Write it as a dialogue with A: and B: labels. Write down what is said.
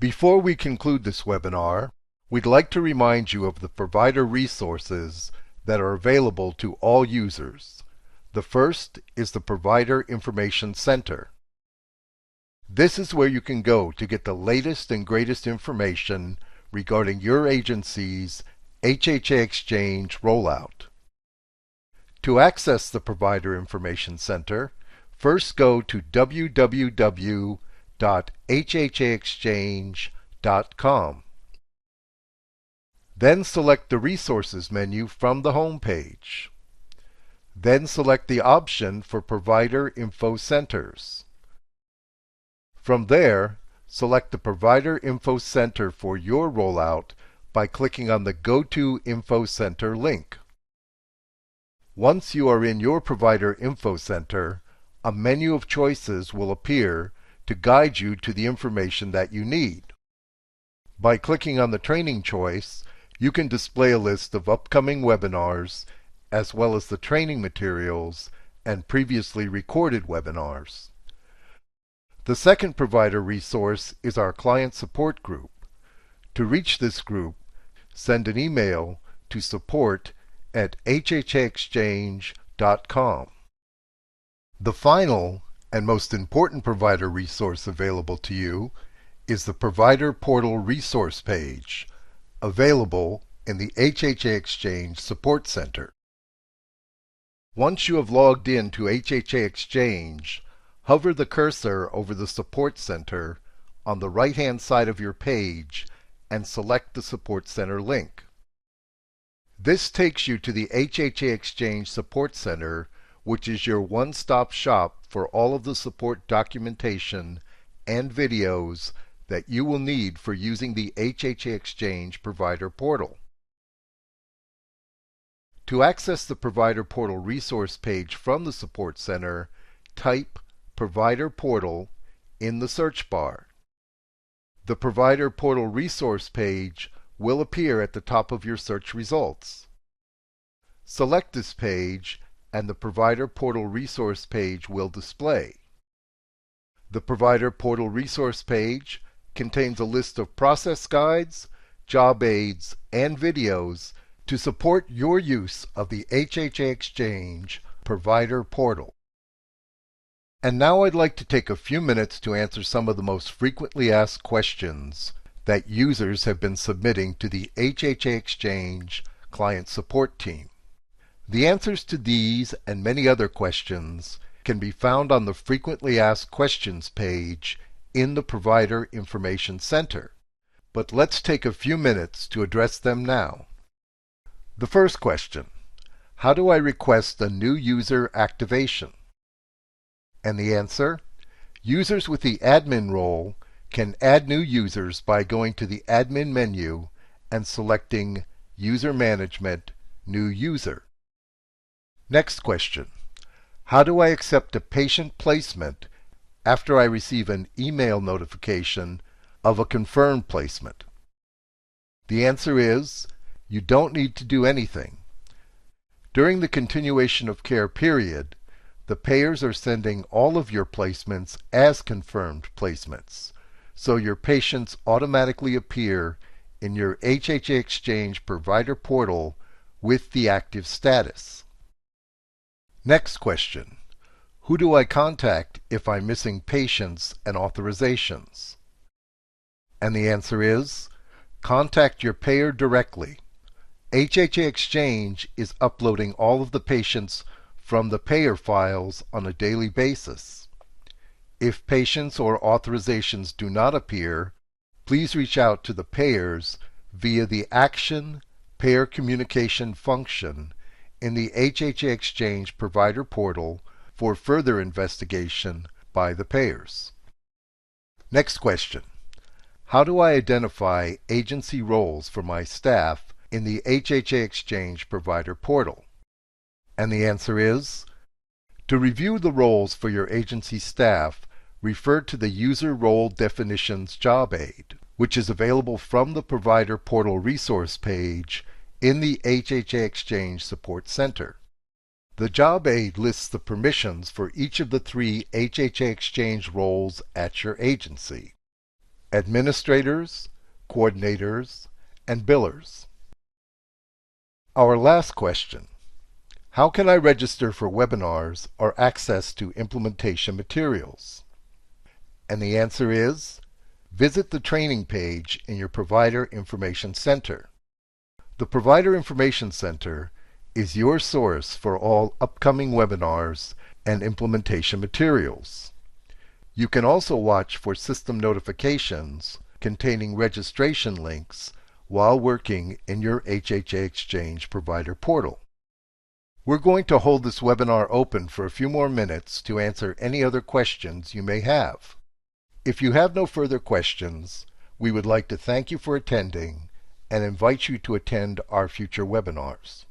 A: Before we conclude this webinar, we'd like to remind you of the provider resources that are available to all users. The first is the Provider Information Center. This is where you can go to get the latest and greatest information regarding your agency's HHA Exchange rollout. To access the Provider Information Center, first go to www.hhaexchange.com. Then select the Resources menu from the home page. Then select the option for Provider Info Centers. From there, select the Provider Info Center for your rollout by clicking on the Go to Info Center link. Once you are in your Provider Info Center, a menu of choices will appear to guide you to the information that you need. By clicking on the training choice, you can display a list of upcoming webinars as well as the training materials and previously recorded webinars. The second provider resource is our client support group. To reach this group, send an email to support@hhaexchange.com. The final and most important provider resource available to you is the Provider Portal Resource page, available in the HHA Exchange Support Center. Once you have logged in to HHA Exchange, hover the cursor over the Support Center on the right-hand side of your page and select the Support Center link. This takes you to the HHA Exchange Support Center, which is your one-stop shop for all of the support documentation and videos that you will need for using the HHA Exchange Provider Portal. To access the Provider Portal resource page from the Support Center, type Provider Portal in the search bar. The Provider Portal resource page will appear at the top of your search results. Select this page and the Provider Portal resource page will display. The Provider Portal resource page contains a list of process guides, job aids, and videos to support your use of the HHA Exchange Provider Portal. And now I'd like to take a few minutes to answer some of the most frequently asked questions that users have been submitting to the HHA Exchange Client Support Team. The answers to these and many other questions can be found on the Frequently Asked Questions page in the Provider Information Center. But let's take a few minutes to address them now. The first question: how do I request a new user activation? And the answer: users with the admin role can add new users by going to the admin menu and selecting User Management, New User. Next question: how do I accept a patient placement after I receive an email notification of a confirmed placement? The answer is, you don't need to do anything. During the continuation of care period, the payers are sending all of your placements as confirmed placements, so your patients automatically appear in your HHA Exchange Provider Portal with the active status. Next question: who do I contact if I'm missing patients and authorizations? And the answer is, contact your payer directly. HHA Exchange is uploading all of the patients from the payer files on a daily basis. If patients or authorizations do not appear, please reach out to the payers via the Action Payer Communication function in the HHA Exchange Provider Portal for further investigation by the payers. Next question: how do I identify agency roles for my staff in the HHA Exchange Provider Portal? And the answer is, to review the roles for your agency staff, refer to the User Role Definitions job aid, which is available from the Provider Portal resource page in the HHA Exchange Support Center. The job aid lists the permissions for each of the 3 HHA Exchange roles at your agency. administrators, coordinators, and billers. Our last question: how can I register for webinars or access to implementation materials? And the answer is, visit the training page in your Provider Information Center. The Provider Information Center is your source for all upcoming webinars and implementation materials. You can also watch for system notifications containing registration links while working in your HHA Exchange Provider Portal. We're going to hold this webinar open for a few more minutes to answer any other questions you may have. If you have no further questions, we would like to thank you for attending and invite you to attend our future webinars.